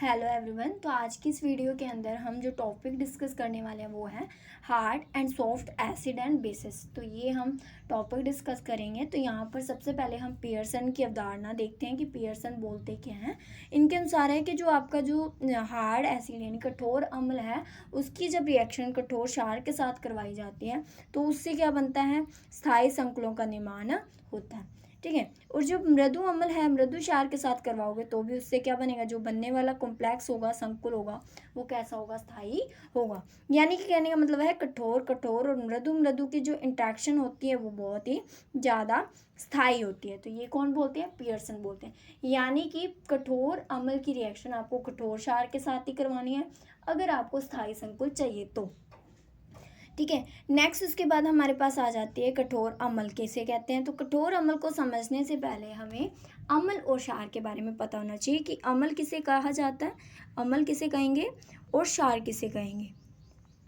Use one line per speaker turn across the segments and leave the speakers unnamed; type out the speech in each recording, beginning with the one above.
Hello everyone. तो आज की इस वीडियो के अंदर हम जो टॉपिक डिस्कस करने वाले हैं वो है hard and soft acid and bases. तो ये हम टॉपिक डिस्कस करेंगे। तो यहाँ पर सबसे पहले हम पियर्सन की अवधारणा देखते हैं कि पियर्सन बोलते क्या हैं। इनके अनुसार है कि जो आपका जो हार्ड एसिड यानी कठोर अम्ल है उसकी जब रिएक्शन कठोर क्षार के साथ करवाई जाती है तो उससे क्या बनता है, स्थायी संकुलों का निर्माण होता है। ठीक है। और जो मृदु अम्ल है, मृदु क्षार के साथ करवाओगे तो भी उससे क्या बनेगा, जो बनने वाला कॉम्प्लेक्स होगा, संकुल होगा, वो कैसा होगा, स्थायी होगा। यानी कि कहने का मतलब है कठोर कठोर और मृदु मृदु की जो इंट्रैक्शन होती है वो बहुत ही ज़्यादा स्थायी होती है। तो ये कौन बोलते हैं, पियर्सन बोलते हैं। यानी कि कठोर अम्ल की रिएक्शन आपको कठोर क्षार के साथ ही करवानी है अगर आपको स्थायी संकुल चाहिए तो। ठीक है। नेक्स्ट उसके बाद हमारे पास आ जाती है कठोर अम्ल किसे कहते हैं। तो कठोर अम्ल को समझने से पहले हमें अम्ल और क्षार के बारे में पता होना चाहिए कि अम्ल किसे कहा जाता है, अम्ल किसे कहेंगे और क्षार किसे कहेंगे,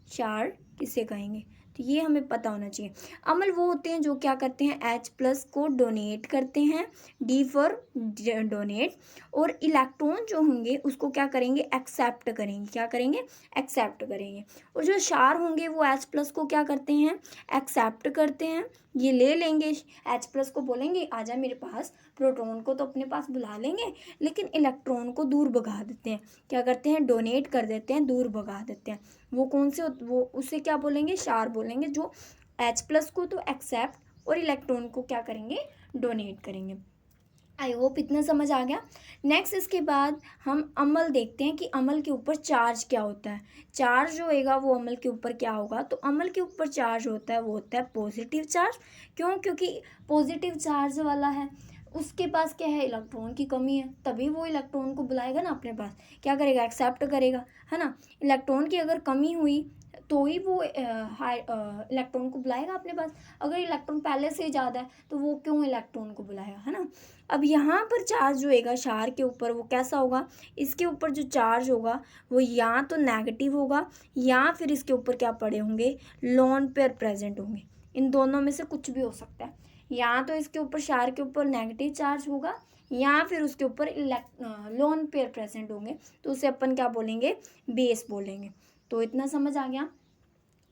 क्षार किसे कहेंगे। तो ये हमें पता होना चाहिए। अम्ल वो होते हैं जो क्या करते हैं, H+ को डोनेट करते हैं, D फॉर डोनेट, और इलेक्ट्रॉन जो होंगे उसको क्या करेंगे, एक्सेप्ट करेंगे। क्या करेंगे, एक्सेप्ट करेंगे। और जो क्षार होंगे वो H+ को क्या करते हैं, एक्सेप्ट करते हैं, ये ले लेंगे। H+ को बोलेंगे आजा मेरे पास, प्रोटॉन को तो अपने पास बुला लेंगे लेकिन इलेक्ट्रॉन को दूर भगा देते हैं। क्या करते हैं, डोनेट कर देते हैं, दूर भगा देते हैं। वो कौन से, वो उसे क्या बोलेंगे, क्षार बोलेंगे। जो H+ को तो एक्सेप्ट और इलेक्ट्रॉन को क्या करेंगे, डोनेट करेंगे। आई होप इतना समझ आ गया। नेक्स्ट इसके बाद हम अम्ल देखते हैं कि अम्ल के ऊपर चार्ज क्या होता है। चार्ज जो होगा वो अम्ल के ऊपर क्या होगा, तो अम्ल के ऊपर चार्ज होता है वो होता है पॉजिटिव चार्ज। क्यों, क्योंकि पॉजिटिव चार्ज वाला है, उसके पास क्या है, इलेक्ट्रॉन की कमी है, तभी वो इलेक्ट्रॉन को बुलाएगा ना अपने पास, क्या करेगा, एक्सेप्ट करेगा, है ना। इलेक्ट्रॉन की अगर कमी हुई तो ही वो इलेक्ट्रॉन को बुलाएगा अपने पास। अगर इलेक्ट्रॉन पहले से ही ज़्यादा है तो वो क्यों इलेक्ट्रॉन को बुलाएगा, है ना। अब यहाँ पर चार्ज जो होगा क्षार के ऊपर वो कैसा होगा, इसके ऊपर जो चार्ज होगा वो या तो नेगेटिव होगा या फिर इसके ऊपर क्या पड़े होंगे, लोन पेयर प्रेजेंट होंगे। इन दोनों में से कुछ भी हो सकता है। या तो इसके ऊपर क्षार के ऊपर नेगेटिव चार्ज होगा या फिर उसके ऊपर लोन पेयर प्रेजेंट होंगे, तो उसे अपन क्या बोलेंगे, बेस बोलेंगे। तो इतना समझ आ गया।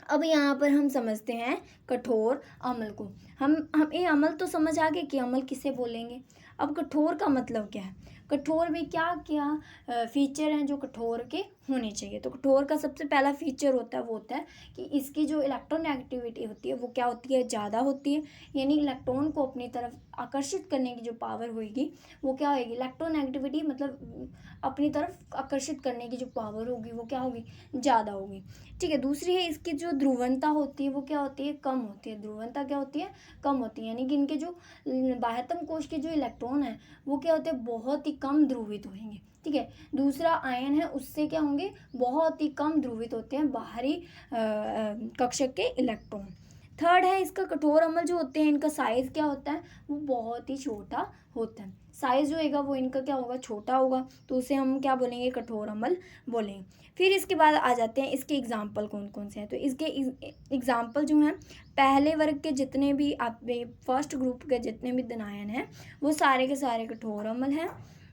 अब यहाँ पर हम समझते हैं कठोर अम्ल को। हम ये अम्ल तो समझ आ गए कि अम्ल किसे बोलेंगे। अब कठोर का मतलब क्या है, कठोर में क्या क्या फीचर हैं जो कठोर के होने चाहिए। तो कठोर का सबसे पहला फीचर होता है वो होता है कि इसकी जो इलेक्ट्रोनेगेटिविटी होती है वो क्या होती है, ज़्यादा होती है। यानी इलेक्ट्रॉन को अपनी तरफ आकर्षित करने की जो पावर होगी वो क्या होगी, इलेक्ट्रोनेगेटिविटी मतलब अपनी तरफ आकर्षित करने की जो पावर होगी वो क्या होगी, ज़्यादा होगी। ठीक है। दूसरी है इसकी जो ध्रुवणता होती है वो क्या होती है, कम होती है। ध्रुवणता क्या होती है, कम होती है। यानी कि इनके जो बाह्यतम कोश के जो इलेक्ट्रॉन है वो क्या होते हैं, बहुत ही कम ध्रुवित होंगे। ठीक है। दूसरा आयन है उससे क्या होंगे, बहुत ही कम ध्रुवित होते हैं बाहरी कक्षक के इलेक्ट्रॉन। थर्ड है इसका कठोर अम्ल जो होते हैं इनका साइज क्या होता है, वो बहुत ही छोटा होता है। साइज जो होगा वो इनका क्या होगा, छोटा होगा, तो उसे हम क्या बोलेंगे, कठोर अम्ल बोलेंगे। फिर इसके बाद आ जाते हैं इसके एग्जाम्पल कौन कौन से हैं। तो इसके एग्जाम्पल जो हैं, पहले वर्ग के जितने भी आप फर्स्ट ग्रुप के जितने भी धनायन हैं वो सारे के सारे कठोर अम्ल हैं।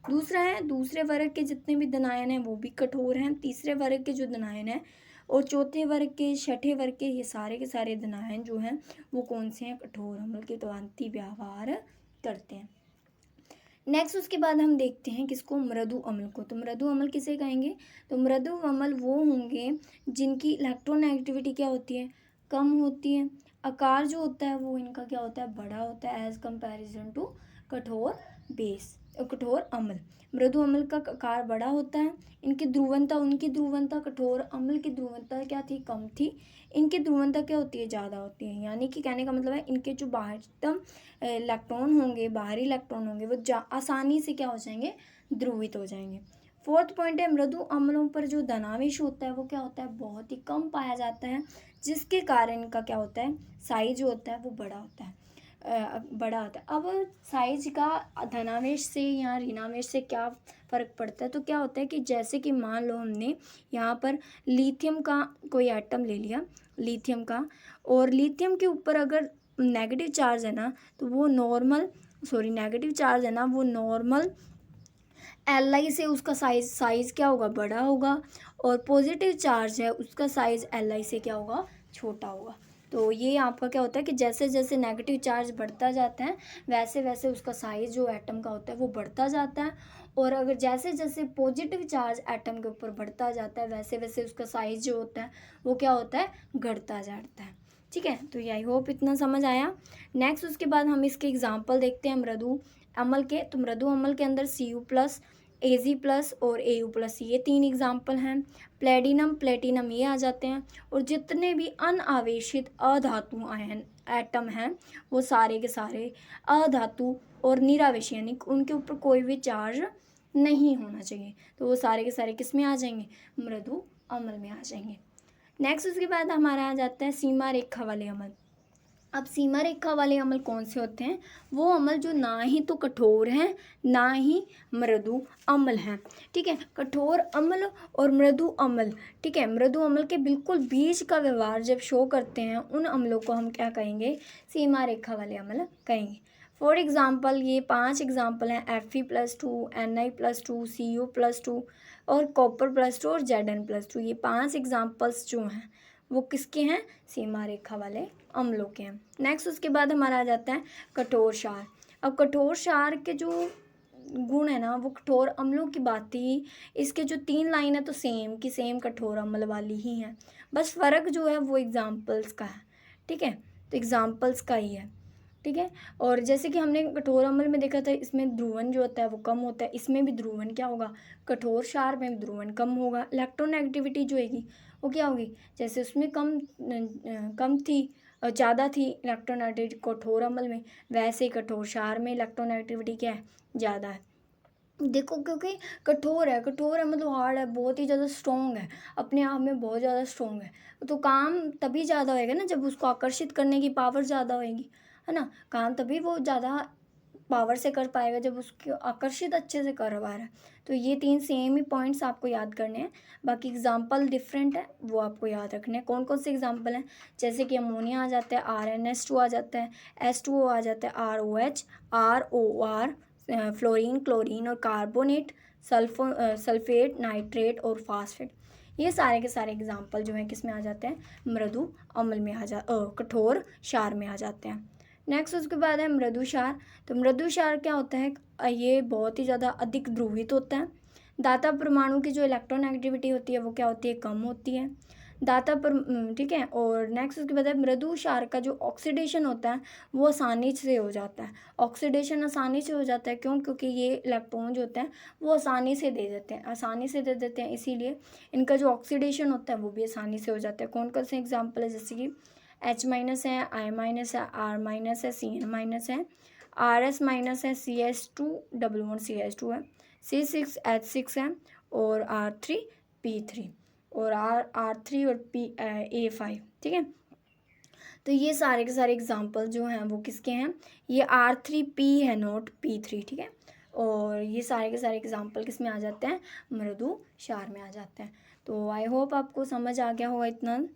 दूसरा है दूसरे वर्ग के जितने भी धनायन हैं वो भी कठोर हैं। तीसरे वर्ग के जो धनायन हैं और चौथे वर्ग के, छठे वर्ग के, ये सारे के सारे धनायन जो हैं वो कौन से हैं, कठोर अम्ल के द्वांती व्यवहार करते हैं। नेक्स्ट उसके बाद हम देखते हैं किसको, मृदु अम्ल को। तो मृदु अम्ल किसे कहेंगे, तो मृदु अम्ल वो होंगे जिनकी इलेक्ट्रोनेगेटिविटी क्या होती है, कम होती है। आकार जो होता है वो इनका क्या होता है, बड़ा होता है एज कंपैरिजन टू कठोर बेस, कठोर अम्ल। मृदु अम्ल का आकार बड़ा होता है। इनकी ध्रुवणता, उनकी ध्रुवणता, कठोर अम्ल की ध्रुवणता क्या थी, कम थी। इनकी ध्रुवणता क्या होती है, ज़्यादा होती है। यानी कि कहने का मतलब है इनके जो बाह्यतम इलेक्ट्रॉन होंगे, बाहरी इलेक्ट्रॉन होंगे, वो आसानी से क्या हो जाएंगे, ध्रुवित हो जाएंगे। फोर्थ पॉइंट है मृदु अम्लों पर जो धनावेश होता है वो क्या होता है, बहुत ही कम पाया जाता है, जिसके कारण इनका क्या होता है, साइज जो होता है वो बड़ा होता है, बड़ा होता है। अब साइज का धनावेश से या ऋणावेश से क्या फ़र्क पड़ता है, तो क्या होता है कि जैसे कि मान लो हमने यहाँ पर लिथियम का कोई एटम ले लिया, लिथियम का, और लिथियम के ऊपर अगर नेगेटिव चार्ज है ना तो वो नॉर्मल, सॉरी नेगेटिव चार्ज है ना वो नॉर्मल Li से उसका साइज़ क्या होगा, बड़ा होगा, और पॉजिटिव चार्ज है उसका साइज़ Li से क्या होगा, छोटा होगा। तो ये आपका क्या होता है कि जैसे जैसे नेगेटिव चार्ज बढ़ता जाता है वैसे वैसे उसका साइज़ जो एटम का होता है वो बढ़ता जाता है, और अगर जैसे जैसे पॉजिटिव चार्ज एटम के ऊपर बढ़ता जाता है वैसे वैसे उसका साइज़ जो होता है वो क्या होता है, घटता जाता है। ठीक है, तो ये आई होप इतना समझ आया। नेक्स्ट उसके बाद हम इसके एग्जाम्पल देखते हैं मृदु अम्ल के। तो मृदु अम्ल के अंदर Cu+, Ag+ और Au+, ये 3 एग्जाम्पल हैं। प्लेटिनम प्लेटिनम ये आ जाते हैं, और जितने भी अनावेशित अधातु आयन एटम हैं वो सारे के सारे अधातु और निरावेशी, यानी उनके ऊपर कोई भी चार्ज नहीं होना चाहिए, तो वो सारे के सारे किस में आ जाएंगे, मृदु अम्ल में आ जाएंगे। नेक्स्ट उसके बाद हमारा आ जाता है सीमा रेखा वाले अम्ल। अब सीमा रेखा वाले अम्ल कौन से होते हैं, वो अम्ल जो ना ही तो कठोर हैं ना ही मृदु अम्ल हैं। ठीक है, कठोर अम्ल और मृदु अम्ल, ठीक है, मृदु अम्ल के बिल्कुल बीच का व्यवहार जब शो करते हैं उन अम्लों को हम क्या कहेंगे, सीमा रेखा वाले अम्ल कहेंगे। फॉर एग्जाम्पल ये 5 एग्जाम्पल हैं, Fe+2, Ni+2, Cu+2 और Copper+2 और Zn+2। ये 5 एग्जाम्पल्स जो हैं वो किसके हैं, सीमा रेखा वाले अम्लों के हैं। नेक्स्ट उसके बाद हमारा आ जाता है कठोर क्षार। अब कठोर क्षार के जो गुण है ना वो कठोर अम्लों की बात ही, इसके जो 3 लाइन है तो सेम कठोर अम्ल वाली ही हैं, बस फ़र्क जो है वो एग्जाम्पल्स का है। ठीक है, तो एग्जाम्पल्स का ही है। ठीक है, और जैसे कि हमने कठोर अम्ल में देखा था इसमें ध्रुवन जो होता है वो कम होता है, इसमें भी ध्रुवन क्या होगा, कठोर क्षार में भी ध्रुवन कम होगा। इलेक्ट्रोनेगेटिविटी जो होगी वो क्या होगी, जैसे उसमें कम थी ज़्यादा थी इलेक्ट्रोनेगेटिविटी कठोर अम्ल में, वैसे ही कठोर क्षार में इलेक्ट्रोनेगेटिविटी क्या है, ज़्यादा है। देखो क्योंकि कठोर है, कठोर है मतलब हार्ड है, बहुत ही ज़्यादा स्ट्रॉन्ग है, अपने आप में बहुत ज़्यादा स्ट्रॉन्ग है, तो काम तभी ज़्यादा होएगा ना जब उसको आकर्षित करने की पावर ज़्यादा होएगी, है ना, काम तभी वो ज़्यादा पावर से कर पाएगा जब उसको आकर्षित अच्छे से कर पा रहा है। तो ये 3 सेम ही पॉइंट्स आपको याद करने हैं, बाकी एग्जाम्पल डिफरेंट है वो आपको याद रखने हैं। कौन कौन से एग्जाम्पल हैं, जैसे कि अमोनिया आ जाता है, RnH2 आ जाता है, H2O आ जाता है, ROH, ROR, फ्लोरीन क्लोरीन और कार्बोनेट, सल्फेट नाइट्रेट और फास्फेट, ये सारे के सारे एग्जाम्पल जो हैं किस में आ जाते हैं, मृदु अम्ल में कठोर क्षार में आ जाते हैं। नेक्स्ट उसके बाद है मृदु क्षार। तो मृदु क्षार क्या होता है, ये बहुत ही ज़्यादा अधिक ध्रुवित होता है। दाता परमाणु की जो इलेक्ट्रोनेगेटिविटी होती है वो क्या होती है, कम होती है। दाता पर ठीक है, और नेक्स्ट उसके बाद है मृदु क्षार का जो ऑक्सीडेशन होता है वो आसानी से हो जाता है। ऑक्सीडेशन आसानी से हो जाता है क्यों, क्योंकि ये इलेक्ट्रॉन जो होते हैं वो आसानी से दे देते हैं, इसीलिए इनका जो ऑक्सीडेशन होता है वो भी आसानी से हो जाता है। कौन कौन से एग्जाम्पल है, जैसे कि H- है, I- है, R- है, CN- है, RS- है, CH2 है, C6H6 है, और R3P3 और R3 और A5। ठीक है, तो ये सारे के सारे एग्जाम्पल जो हैं वो किसके हैं, ये R3P है, नोट P3। ठीक है, और ये सारे के सारे एग्जाम्पल किस में आ जाते हैं, मृदु क्षार में आ जाते हैं। तो आई होप आपको समझ आ गया होगा इतना।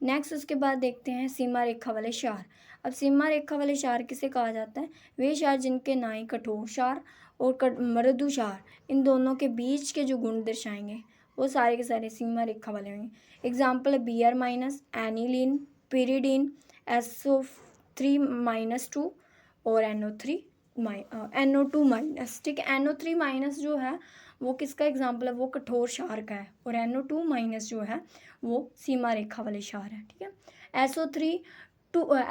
नेक्स्ट उसके बाद देखते हैं सीमा रेखा वाले क्षार। अब सीमा रेखा वाले क्षार किसे कहा जाता है, वे क्षार जिनके ना ही कठोर क्षार और मृदु क्षार इन दोनों के बीच के जो गुण दर्शाएंगे वो सारे के सारे सीमा रेखा वाले होंगे। एग्जाम्पल है Br-, एनिलीन, pyridine, SO3-2 और NO2-। ठीक है, NO3- जो है वो किसका एग्जाम्पल है, वो कठोर क्षार का है, और NO2- जो है वो सीमा रेखा वाले क्षार है। ठीक है,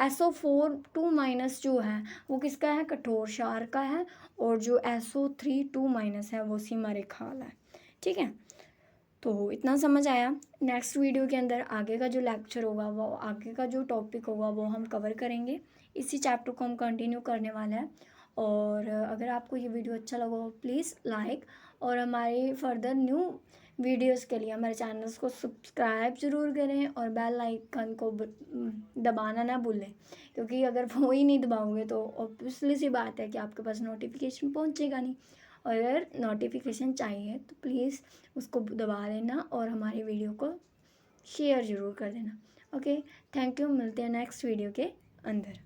SO4-2- जो है वो किसका है, कठोर क्षार का है, और जो SO3-2- है वो सीमा रेखा वाला है। ठीक है, तो इतना समझ आया। नेक्स्ट वीडियो के अंदर आगे का जो लेक्चर होगा वो आगे का जो टॉपिक होगा वो हम कवर करेंगे, इसी चैप्टर को हम कंटिन्यू करने वाले हैं। और अगर आपको ये वीडियो अच्छा लगा हो प्लीज़ लाइक, और हमारे फर्दर न्यू वीडियोस के लिए हमारे चैनल्स को सब्सक्राइब ज़रूर करें, और बेल आइकन को दबाना ना भूलें, क्योंकि अगर वो ही नहीं दबाओगे तो ऑब्वियसली सी बात है कि आपके पास नोटिफिकेशन पहुँचेगा नहीं। और अगर नोटिफिकेशन चाहिए तो प्लीज़ उसको दबा लेना और हमारी वीडियो को शेयर ज़रूर कर देना। ओके, थैंक यू, मिलते हैं नेक्स्ट वीडियो के अंदर।